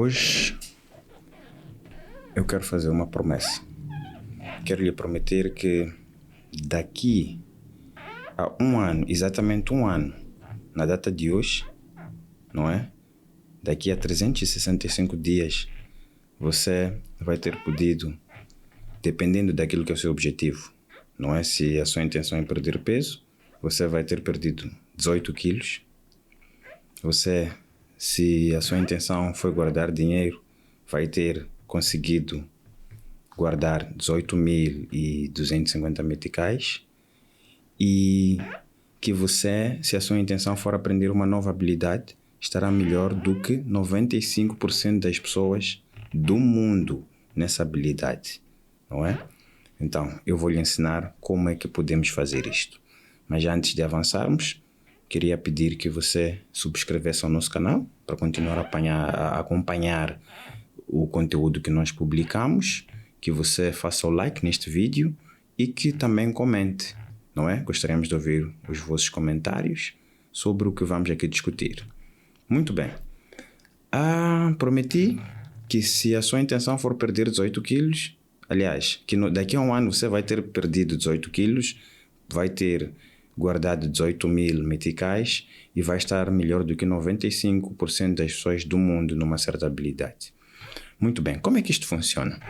Hoje eu quero fazer uma promessa. Quero lhe prometer que daqui a um ano, exatamente um ano, na data de hoje, não é? Daqui a 365 dias, você vai ter podido, dependendo daquilo que é o seu objetivo, não é? Se a sua intenção é perder peso, você vai ter perdido 18 quilos. Se a sua intenção foi guardar dinheiro, vai ter conseguido guardar 18.250 meticais. E que você, se a sua intenção for aprender uma nova habilidade, estará melhor do que 95% das pessoas do mundo nessa habilidade, não é? Então, eu vou lhe ensinar como é que podemos fazer isto. Mas antes de avançarmos, queria pedir que você subscrevesse ao nosso canal para continuar a acompanhar o conteúdo que nós publicamos, que você faça o like neste vídeo e que também comente, não é? Gostaríamos de ouvir os vossos comentários sobre o que vamos aqui discutir. Muito bem. Prometi que se a sua intenção for perder 18 quilos, aliás, que daqui a um ano você vai ter perdido 18 quilos, vai ter guardado 18.000 meticais e vai estar melhor do que 95% das pessoas do mundo numa certa habilidade. Muito bem, como é que isto funciona?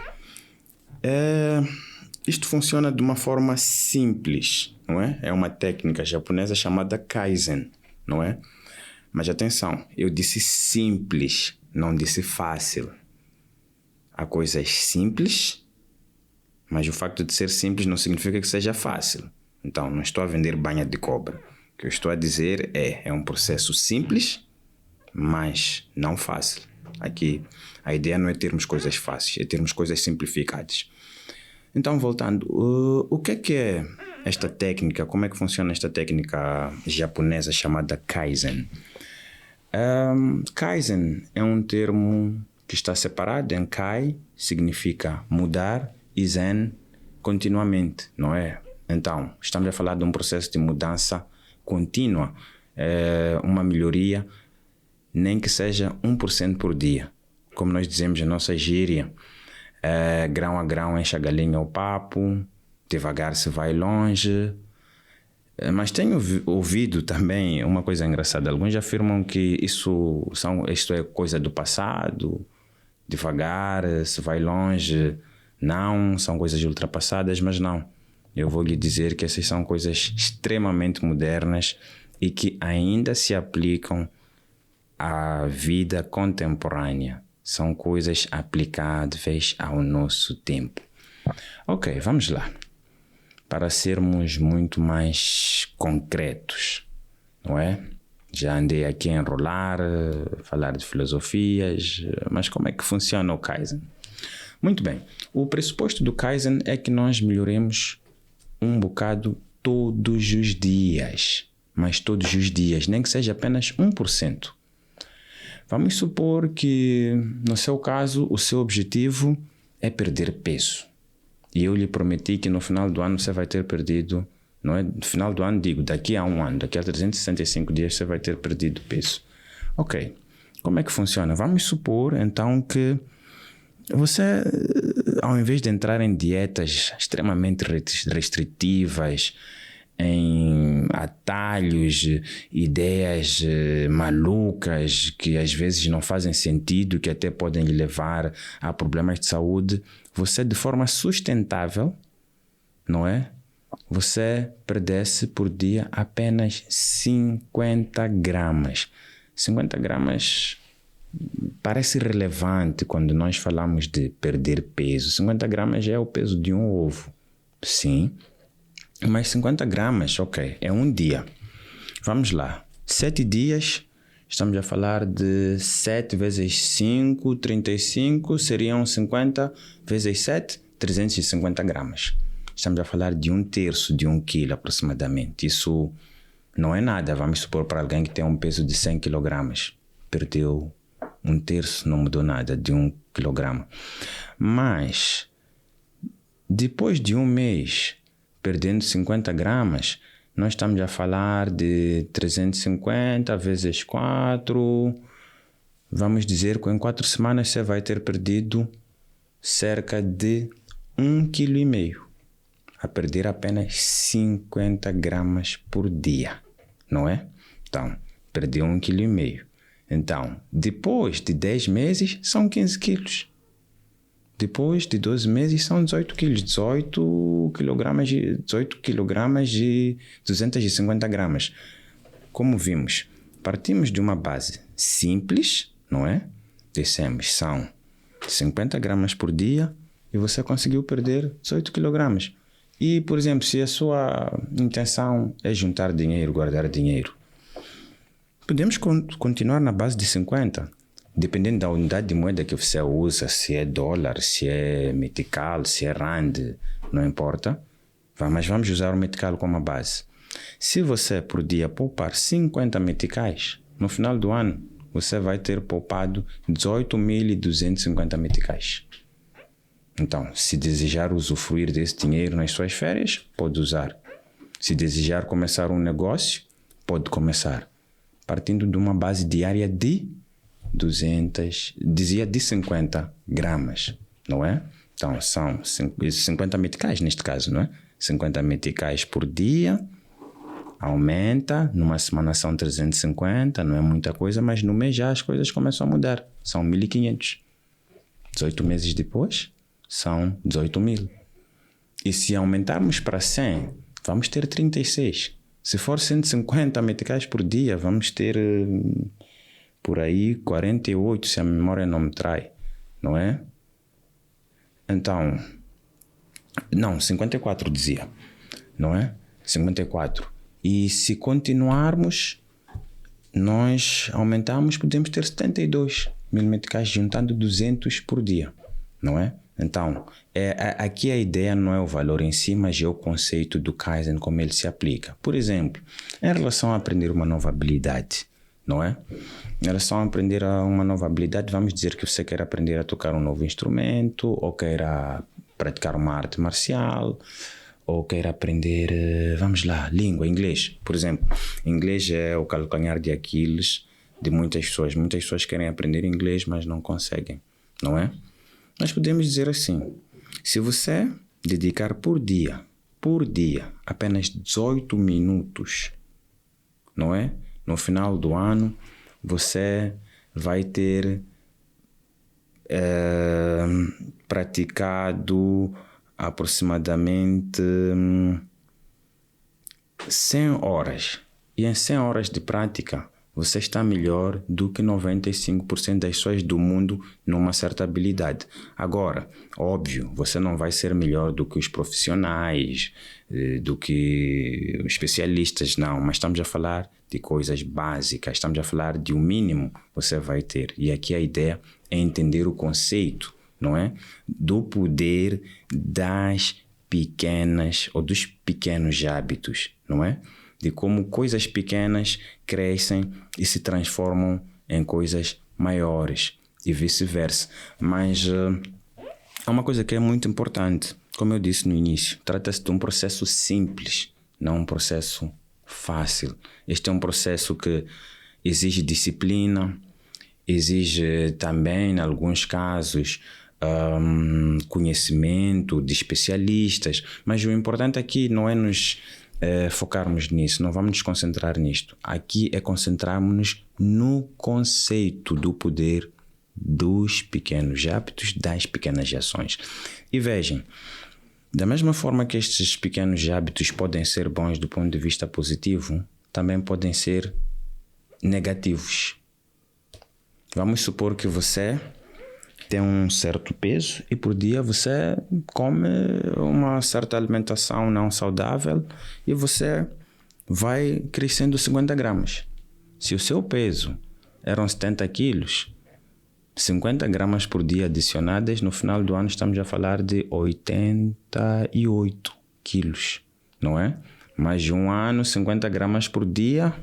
Isto funciona de uma forma simples, não é? É uma técnica japonesa chamada Kaizen, não é? Mas atenção, eu disse simples, não disse fácil. Há coisas simples, mas o facto de ser simples não significa que seja fácil. Então, não estou a vender banha de cobra. O que eu estou a dizer é um processo simples, mas não fácil. Aqui, a ideia não é termos coisas fáceis, é termos coisas simplificadas. Então, voltando, o que é esta técnica? Como é que funciona esta técnica japonesa chamada Kaizen? Kaizen é um termo que está separado em Kai, significa mudar, e Zen, continuamente, não é? Então, estamos a falar de um processo de mudança contínua, uma melhoria, nem que seja 1% por dia. Como nós dizemos na nossa gíria, grão a grão enche a galinha ao papo, devagar se vai longe. Mas tenho ouvido também uma coisa engraçada. Alguns afirmam que isto é coisa do passado, devagar se vai longe. Não, são coisas ultrapassadas, mas não. Eu vou lhe dizer que essas são coisas extremamente modernas e que ainda se aplicam à vida contemporânea. São coisas aplicáveis ao nosso tempo. Ok, vamos lá. Para sermos muito mais concretos, não é? Já andei aqui a enrolar, falar de filosofias, mas como é que funciona o Kaizen? Muito bem. O pressuposto do Kaizen é que nós melhoremos um bocado todos os dias, mas todos os dias, nem que seja apenas 1%. Vamos supor que, no seu caso, o seu objetivo é perder peso. E eu lhe prometi que no final do ano você vai ter perdido, não é? No final do ano, digo, daqui a um ano, daqui a 365 dias você vai ter perdido peso. Ok, como é que funciona? Vamos supor, então, que você, ao invés de entrar em dietas extremamente restritivas, em atalhos, ideias malucas que às vezes não fazem sentido, que até podem lhe levar a problemas de saúde, você de forma sustentável, não é? Você perdesse por dia apenas 50 gramas. 50 gramas parece relevante quando nós falamos de perder peso. 50 gramas é o peso de um ovo. Sim, mas 50 gramas, ok, é um dia. Vamos lá. 7 dias, estamos a falar de 7 vezes 5, 35, seriam 50 vezes 7, 350 gramas. Estamos a falar de 1/3 de 1 quilo aproximadamente. Isso não é nada. Vamos supor para alguém que tem um peso de 100 kg. Perdeu 1/3, não mudou nada de 1 quilograma. Mas, depois de um mês, perdendo 50 gramas, nós estamos a falar de 350 vezes 4, vamos dizer que em 4 semanas você vai ter perdido cerca de 1,5 kg. A perder apenas 50 gramas por dia, não é? Então, perdeu 1,5 kg. Então, depois de 10 meses, são 15 quilos. Depois de 12 meses, são 18 quilos. 18 quilogramas de 250 gramas. Como vimos, partimos de uma base simples, não é? Dissemos, são 50 gramas por dia e você conseguiu perder 18 quilogramas. E, por exemplo, se a sua intenção é juntar dinheiro, guardar dinheiro, podemos continuar na base de 50, dependendo da unidade de moeda que você usa, se é dólar, se é metical, se é rand, não importa. Mas vamos usar o metical como a base. Se você por dia poupar 50 meticais, no final do ano você vai ter poupado 18.250 meticais. Então, se desejar usufruir desse dinheiro nas suas férias, pode usar. Se desejar começar um negócio, pode começar. Partindo de uma base diária de 50 gramas, não é? Então, são 50 meticais neste caso, não é? 50 meticais por dia, aumenta, numa semana são 350, não é muita coisa, mas no mês já as coisas começam a mudar. São 1.500. 18 meses depois, são 18.000. E se aumentarmos para 100, vamos ter 36. Se for 150 meticais por dia, vamos ter por aí 48, se a memória não me trai, não é? Então, não, 54 dizia, não é? 54. E se continuarmos, nós aumentamos, podemos ter 72 mil meticais, juntando 200 por dia, não é? Então, aqui a ideia não é o valor em si, mas é o conceito do Kaizen, como ele se aplica. Por exemplo, em relação a aprender uma nova habilidade, não é? Em relação a aprender uma nova habilidade, vamos dizer que você quer aprender a tocar um novo instrumento, ou queira praticar uma arte marcial, ou queira aprender, vamos lá, língua, inglês. Por exemplo, inglês é o calcanhar de Aquiles de muitas pessoas. Muitas pessoas querem aprender inglês, mas não conseguem, não é? Nós podemos dizer assim, se você dedicar por dia, apenas 18 minutos, não é? No final do ano, você vai ter praticado aproximadamente 100 horas. E em 100 horas de prática, você está melhor do que 95% das pessoas do mundo numa certa habilidade. Agora, óbvio, você não vai ser melhor do que os profissionais, do que os especialistas, não. Mas estamos a falar de coisas básicas, estamos a falar de um mínimo que você vai ter. E aqui a ideia é entender o conceito, não é? Do poder das pequenas ou dos pequenos hábitos, não é? De como coisas pequenas crescem e se transformam em coisas maiores e vice-versa. Mas há uma coisa que é muito importante, como eu disse no início, trata-se de um processo simples, não um processo fácil. Este é um processo que exige disciplina, exige também, em alguns casos, conhecimento de especialistas, mas o importante aqui não é nos focarmos nisso, não vamos nos concentrar nisto. Aqui é concentrarmos-nos no conceito do poder dos pequenos hábitos, das pequenas ações. E vejam, da mesma forma que estes pequenos hábitos podem ser bons do ponto de vista positivo, também podem ser negativos. Vamos supor que você tem um certo peso e por dia você come uma certa alimentação não saudável e você vai crescendo 50 gramas. Se o seu peso eram 70 quilos, 50 gramas por dia adicionadas, no final do ano estamos a falar de 88 quilos, não é? Mais de um ano, 50 gramas por dia,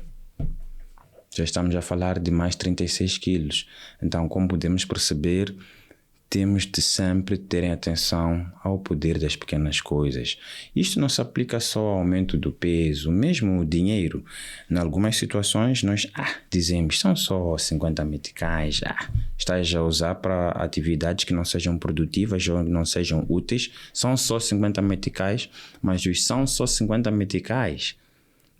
já estamos a falar de mais 36 quilos. Então, como podemos perceber, temos de sempre terem atenção ao poder das pequenas coisas. Isto não se aplica só ao aumento do peso, mesmo o dinheiro. Em algumas situações nós dizemos, são só 50 meticais, estás a usar para atividades que não sejam produtivas ou não sejam úteis, são só 50 meticais, mas os são só 50 meticais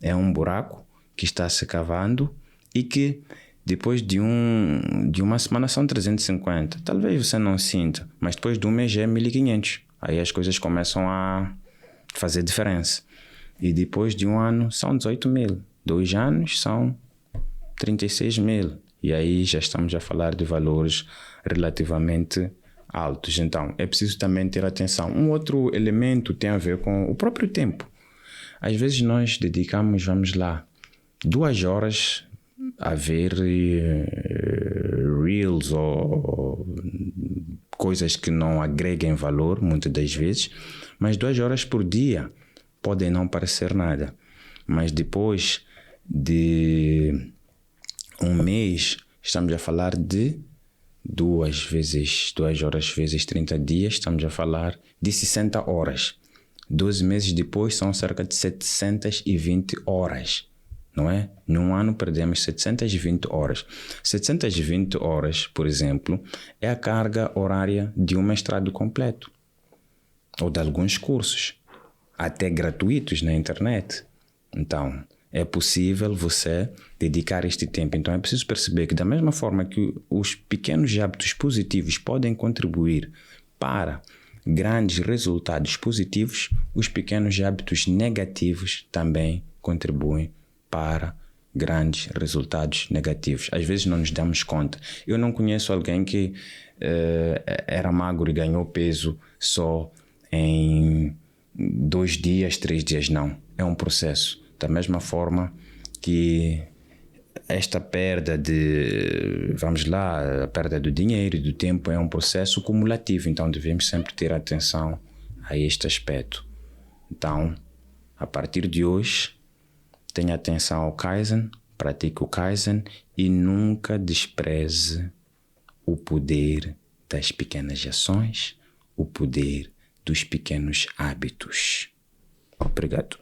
é um buraco que está se cavando e que depois de uma semana são 350. Talvez você não sinta, mas depois de um mês é 1500. Aí as coisas começam a fazer diferença. E depois de um ano são 18 mil. 2 anos são 36 mil. E aí já estamos a falar de valores relativamente altos. Então é preciso também ter atenção. Um outro elemento tem a ver com o próprio tempo. Às vezes nós dedicamos, 2 horas a ver reels ou coisas que não agreguem valor, muitas das vezes, mas 2 horas por dia podem não parecer nada. Mas depois de um mês, estamos a falar de 2 horas vezes 30 dias, estamos a falar de 60 horas. 12 meses depois são cerca de 720 horas. Não é? Num ano perdemos 720 horas. 720 horas, por exemplo, é a carga horária de um mestrado completo. Ou de alguns cursos, até gratuitos na internet. Então, é possível você dedicar este tempo. Então, é preciso perceber que da mesma forma que os pequenos hábitos positivos podem contribuir para grandes resultados positivos, os pequenos hábitos negativos também contribuem para grandes resultados negativos. Às vezes não nos damos conta. Eu não conheço alguém que era magro e ganhou peso só em 2 dias, 3 dias. Não. É um processo. Da mesma forma que esta perda a perda do dinheiro e do tempo é um processo cumulativo. Então devemos sempre ter atenção a este aspecto. Então, a partir de hoje, tenha atenção ao Kaizen, pratique o Kaizen e nunca despreze o poder das pequenas ações, o poder dos pequenos hábitos. Obrigado.